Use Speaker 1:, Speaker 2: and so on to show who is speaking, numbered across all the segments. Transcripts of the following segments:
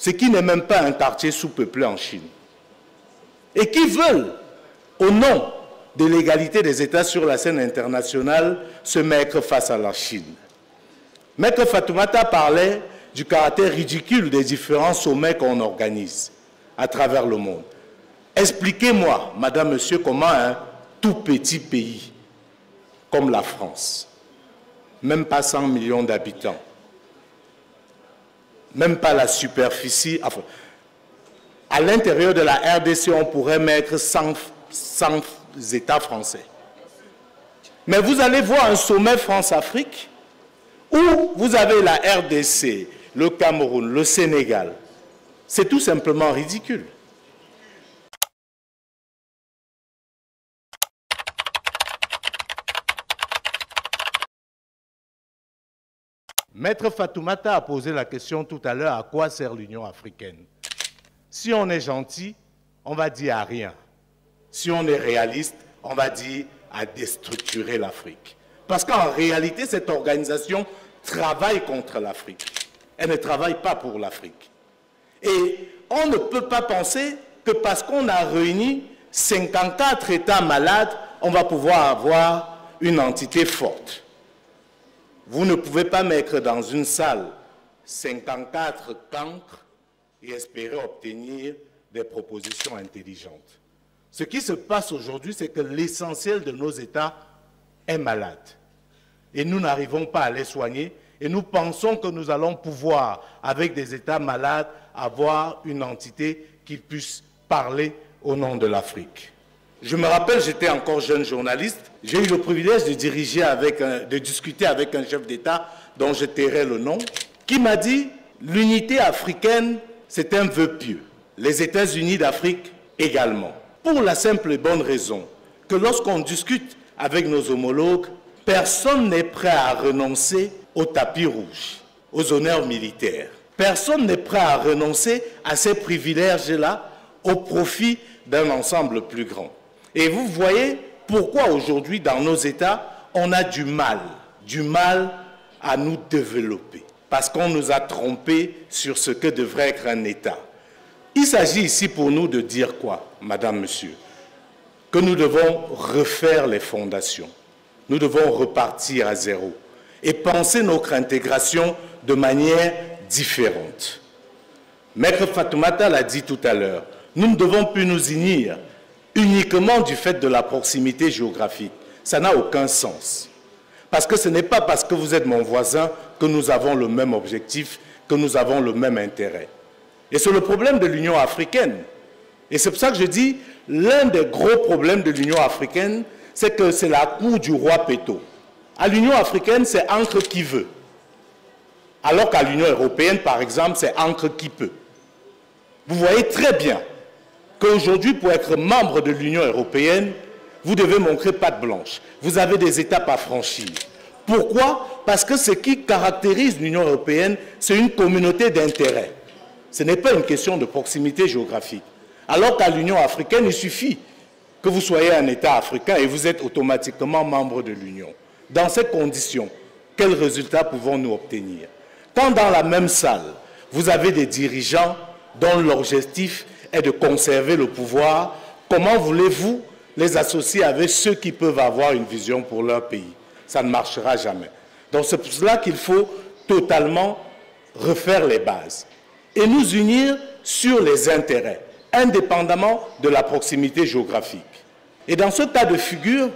Speaker 1: ce qui n'est même pas un quartier sous-peuplé en Chine, et qui veulent, au nom de l'égalité des États sur la scène internationale, se mettre face à la Chine. Maître Fatoumata parlait du caractère ridicule des différents sommets qu'on organise à travers le monde. Expliquez-moi, madame, monsieur, comment un tout petit pays comme la France, même pas 100 millions d'habitants, même pas la superficie, enfin, à l'intérieur de la RDC, on pourrait mettre 100 États français. Mais vous allez voir un sommet France-Afrique où vous avez la RDC, le Cameroun, le Sénégal. C'est tout simplement ridicule. Maître Fatoumata a posé la question tout à l'heure, à quoi sert l'Union africaine? Si on est gentil, on va dire à rien. Si on est réaliste, on va dire à déstructurer l'Afrique. Parce qu'en réalité, cette organisation travaille contre l'Afrique. Elle ne travaille pas pour l'Afrique. Et on ne peut pas penser que parce qu'on a réuni 54 États malades, on va pouvoir avoir une entité forte. Vous ne pouvez pas mettre dans une salle 54 cancres et espérer obtenir des propositions intelligentes. Ce qui se passe aujourd'hui, c'est que l'essentiel de nos États est malade. Et nous n'arrivons pas à les soigner. Et nous pensons que nous allons pouvoir, avec des États malades, avoir une entité qui puisse parler au nom de l'Afrique. Je me rappelle, j'étais encore jeune journaliste, j'ai eu le privilège de discuter avec un chef d'État dont je tairai le nom, qui m'a dit « l'unité africaine, c'est un vœu pieux. Les États-Unis d'Afrique également. » Pour la simple et bonne raison que lorsqu'on discute avec nos homologues, personne n'est prêt à renoncer au tapis rouge, aux honneurs militaires. Personne n'est prêt à renoncer à ces privilèges-là au profit d'un ensemble plus grand. Et vous voyez pourquoi aujourd'hui, dans nos États, on a du mal à nous développer. Parce qu'on nous a trompés sur ce que devrait être un État. Il s'agit ici pour nous de dire quoi, madame, monsieur? Que nous devons refaire les fondations. Nous devons repartir à zéro et penser notre intégration de manière différente. Maître Fatoumata l'a dit tout à l'heure, nous ne devons plus nous unir uniquement du fait de la proximité géographique. Ça n'a aucun sens. Parce que ce n'est pas parce que vous êtes mon voisin que nous avons le même objectif, que nous avons le même intérêt. Et c'est le problème de l'Union africaine. Et c'est pour ça que je dis, l'un des gros problèmes de l'Union africaine, c'est que c'est la cour du roi Péto. À l'Union africaine, c'est entre qui veut. Alors qu'à l'Union européenne, par exemple, c'est entre qui peut. Vous voyez très bien qu'aujourd'hui, pour être membre de l'Union européenne, vous devez montrer patte blanche. Vous avez des étapes à franchir. Pourquoi? Parce que ce qui caractérise l'Union européenne, c'est une communauté d'intérêts. Ce n'est pas une question de proximité géographique. Alors qu'à l'Union africaine, il suffit que vous soyez un État africain et vous êtes automatiquement membre de l'Union. Dans ces conditions, quels résultats pouvons-nous obtenir? Quand dans la même salle, vous avez des dirigeants dont l'objectif est de conserver le pouvoir, comment voulez-vous les associer avec ceux qui peuvent avoir une vision pour leur pays? Ça ne marchera jamais. Donc c'est pour cela qu'il faut totalement refaire les bases et nous unir sur les intérêts, indépendamment de la proximité géographique. Et dans ce cas de figure,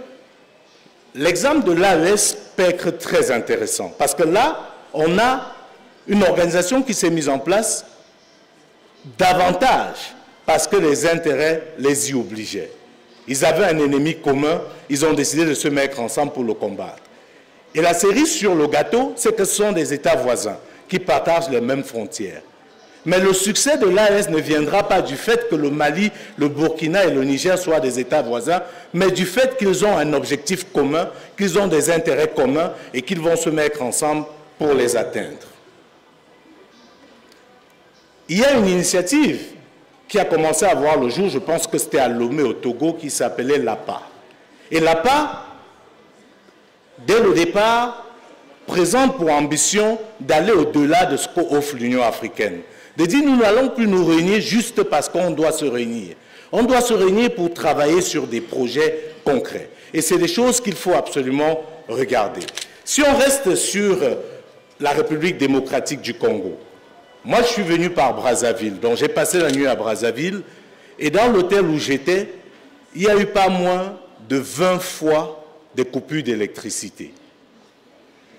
Speaker 1: l'exemple de l'AES peut être très intéressant, parce que là, on a une organisation qui s'est mise en place davantage parce que les intérêts les y obligeaient. Ils avaient un ennemi commun, ils ont décidé de se mettre ensemble pour le combattre. Et la cerise sur le gâteau, c'est que ce sont des États voisins qui partagent les mêmes frontières. Mais le succès de l'AES ne viendra pas du fait que le Mali, le Burkina et le Niger soient des États voisins, mais du fait qu'ils ont un objectif commun, qu'ils ont des intérêts communs et qu'ils vont se mettre ensemble pour les atteindre. Il y a une initiative qui a commencé à voir le jour, je pense que c'était à Lomé au Togo, qui s'appelait l'APA. Et l'APA, dès le départ, présente pour ambition d'aller au-delà de ce qu'offre l'Union africaine, de dire nous n'allons plus nous réunir juste parce qu'on doit se réunir. On doit se réunir pour travailler sur des projets concrets. Et c'est des choses qu'il faut absolument regarder. Si on reste sur la République démocratique du Congo, moi je suis venu par Brazzaville, donc j'ai passé la nuit à Brazzaville, et dans l'hôtel où j'étais, il y a eu pas moins de 20 fois des coupures d'électricité.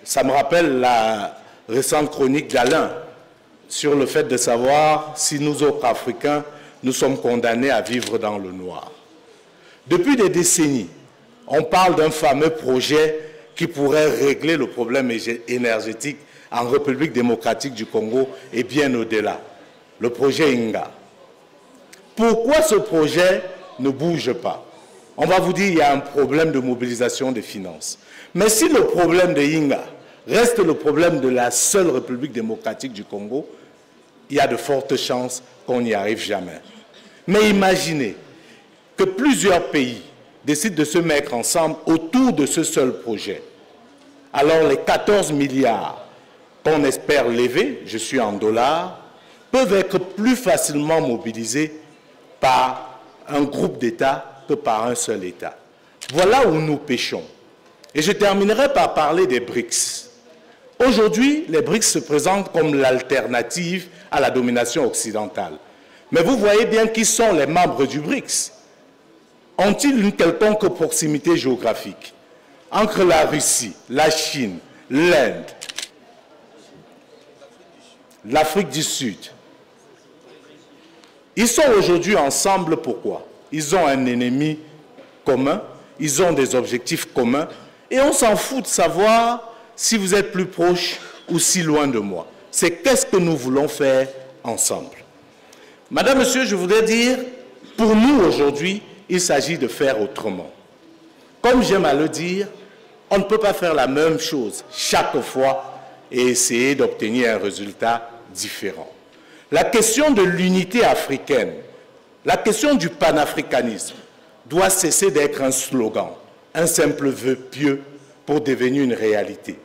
Speaker 1: Ça me rappelle la récente chronique d'Alain sur le fait de savoir si nous autres Africains, nous sommes condamnés à vivre dans le noir. Depuis des décennies, on parle d'un fameux projet qui pourrait régler le problème énergétique en République démocratique du Congo et bien au-delà, le projet Inga. Pourquoi ce projet ne bouge pas? On va vous dire qu'il y a un problème de mobilisation des finances. Mais si le problème de Inga reste le problème de la seule République démocratique du Congo, il y a de fortes chances qu'on n'y arrive jamais. Mais imaginez que plusieurs pays décident de se mettre ensemble autour de ce seul projet. Alors les 14 milliards qu'on espère lever, je suis en dollars, peuvent être plus facilement mobilisés par un groupe d'États que par un seul État. Voilà où nous péchons. Et je terminerai par parler des BRICS. Aujourd'hui, les BRICS se présentent comme l'alternative à la domination occidentale. Mais vous voyez bien qui sont les membres du BRICS. Ont-ils une quelconque proximité géographique entre la Russie, la Chine, l'Inde, l'Afrique du Sud? Ils sont aujourd'hui ensemble, pourquoi? Ils ont un ennemi commun, ils ont des objectifs communs, et on s'en fout de savoir si vous êtes plus proche ou si loin de moi. C'est qu'est-ce que nous voulons faire ensemble. Madame, Monsieur, je voudrais dire, pour nous aujourd'hui, il s'agit de faire autrement. Comme j'aime à le dire, on ne peut pas faire la même chose chaque fois et essayer d'obtenir un résultat différent. La question de l'unité africaine, la question du panafricanisme doit cesser d'être un slogan, un simple vœu pieux pour devenir une réalité.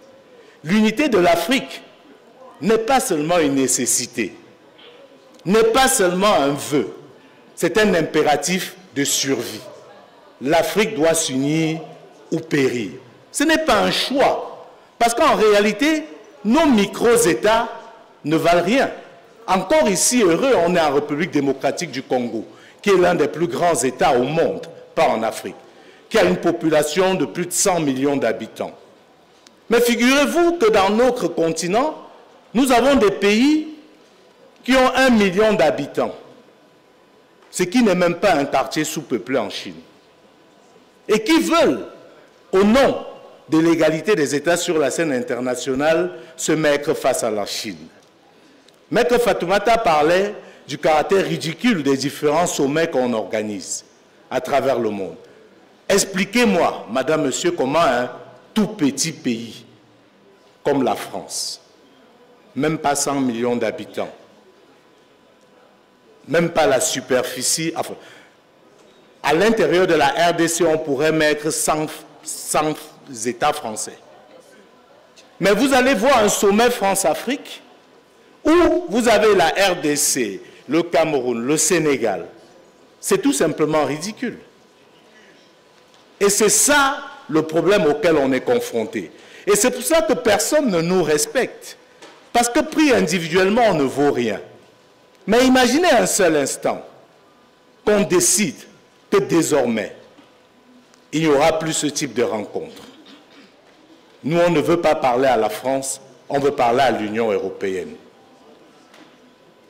Speaker 1: L'unité de l'Afrique n'est pas seulement une nécessité, n'est pas seulement un vœu, c'est un impératif de survie. L'Afrique doit s'unir ou périr. Ce n'est pas un choix, parce qu'en réalité, nos micro-États ne valent rien. Encore ici, heureux, on est en République démocratique du Congo, qui est l'un des plus grands États au monde, pas en Afrique, qui a une population de plus de 100 millions d'habitants. Mais figurez-vous que dans notre continent, nous avons des pays qui ont 1 million d'habitants, ce qui n'est même pas un quartier sous-peuplé en Chine, et qui veulent, au nom de l'égalité des États sur la scène internationale, se mettre face à la Chine. Maître Fatoumata parlait du caractère ridicule des différents sommets qu'on organise à travers le monde. Expliquez-moi, Madame, Monsieur, comment un tout petit pays comme la France, même pas 100 millions d'habitants, même pas la superficie, enfin, à l'intérieur de la RDC, on pourrait mettre 100 États français. Mais vous allez voir un sommet France-Afrique où vous avez la RDC, le Cameroun, le Sénégal. C'est tout simplement ridicule. Et c'est ça le problème auquel on est confronté. Et c'est pour ça que personne ne nous respecte. Parce que pris individuellement, on ne vaut rien. Mais imaginez un seul instant qu'on décide que désormais, il n'y aura plus ce type de rencontre. Nous, on ne veut pas parler à la France, on veut parler à l'Union européenne.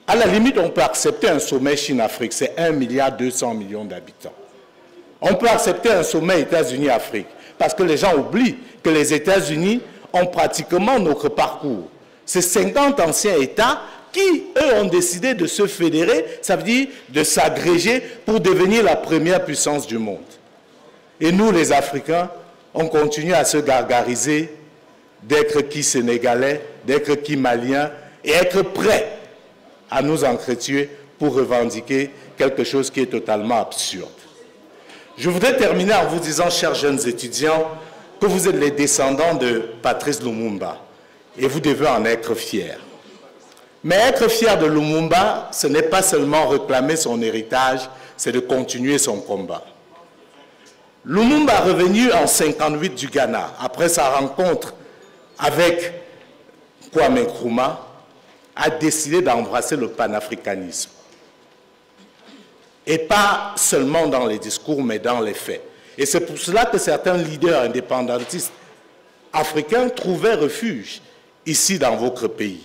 Speaker 1: À la limite, on peut accepter un sommet Chine-Afrique, c'est 1,2 milliard d'habitants. On peut accepter un sommet États-Unis-Afrique, parce que les gens oublient que les États-Unis ont pratiquement notre parcours. C'est 50 anciens États qui, eux, ont décidé de se fédérer, ça veut dire de s'agréger pour devenir la première puissance du monde. Et nous, les Africains, on continue à se gargariser d'être qui Sénégalais, d'être qui Maliens, et être prêts à nous entretuer pour revendiquer quelque chose qui est totalement absurde. Je voudrais terminer en vous disant, chers jeunes étudiants, que vous êtes les descendants de Patrice Lumumba et vous devez en être fiers. Mais être fier de Lumumba, ce n'est pas seulement réclamer son héritage, c'est de continuer son combat. Lumumba, revenu en 1958 du Ghana, après sa rencontre avec Kwame Nkrumah, a décidé d'embrasser le panafricanisme. Et pas seulement dans les discours, mais dans les faits. Et c'est pour cela que certains leaders indépendantistes africains trouvaient refuge ici dans votre pays.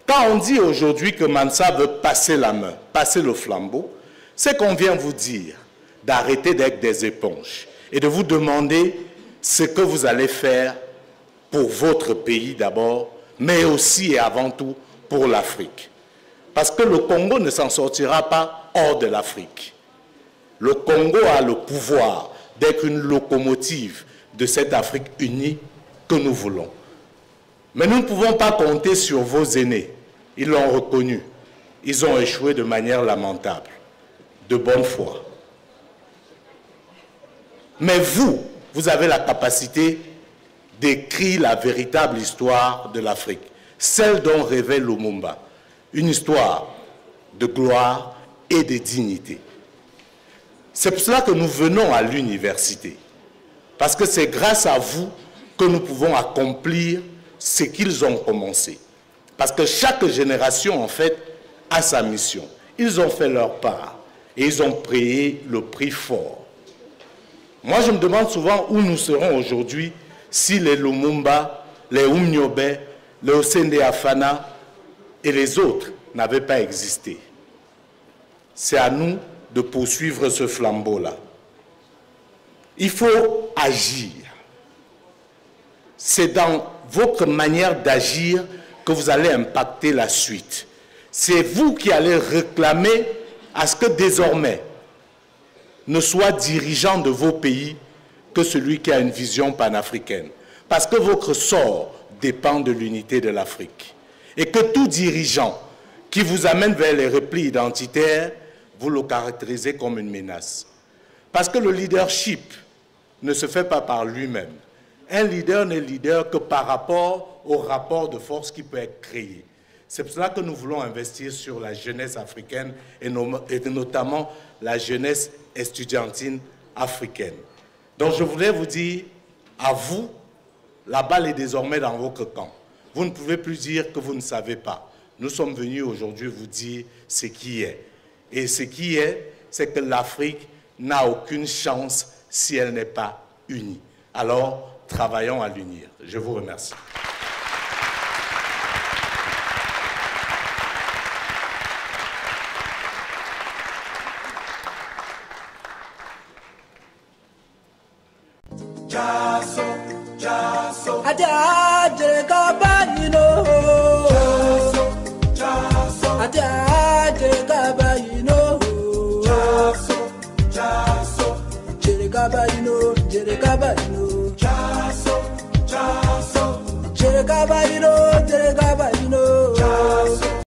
Speaker 1: Quand on dit aujourd'hui que Mansa veut passer la main, passer le flambeau, c'est qu'on vient vous dire d'arrêter d'être des éponges et de vous demander ce que vous allez faire pour votre pays d'abord, mais aussi et avant tout pour l'Afrique. Parce que le Congo ne s'en sortira pas hors de l'Afrique. Le Congo a le pouvoir d'être une locomotive de cette Afrique unie que nous voulons. Mais nous ne pouvons pas compter sur vos aînés. Ils l'ont reconnu. Ils ont échoué de manière lamentable, de bonne foi. Mais vous, vous avez la capacité d'écrire la véritable histoire de l'Afrique, celle dont rêvait Lumumba, une histoire de gloire et de dignité. C'est pour cela que nous venons à l'université, parce que c'est grâce à vous que nous pouvons accomplir ce qu'ils ont commencé. Parce que chaque génération, en fait, a sa mission. Ils ont fait leur part et ils ont payé le prix fort. Moi, je me demande souvent où nous serons aujourd'hui si les Lumumba, les Umnyobe, les Osende Afana et les autres n'avaient pas existé. C'est à nous de poursuivre ce flambeau-là. Il faut agir. C'est dans votre manière d'agir que vous allez impacter la suite. C'est vous qui allez réclamer à ce que désormais ne soit dirigeant de vos pays que celui qui a une vision panafricaine. Parce que votre sort dépend de l'unité de l'Afrique. Et que tout dirigeant qui vous amène vers les replis identitaires, vous le caractérisez comme une menace. Parce que le leadership ne se fait pas par lui-même. Un leader n'est leader que par rapport au rapport de force qui peut être créé. C'est pour cela que nous voulons investir sur la jeunesse africaine et notamment la jeunesse estudiantine africaine. Donc je voulais vous dire, à vous, la balle est désormais dans votre camp. Vous ne pouvez plus dire que vous ne savez pas. Nous sommes venus aujourd'hui vous dire ce qui est. Et ce qui est, c'est que l'Afrique n'a aucune chance si elle n'est pas unie. Alors, travaillons à l'unir. Je vous remercie.
Speaker 2: Jerekabayino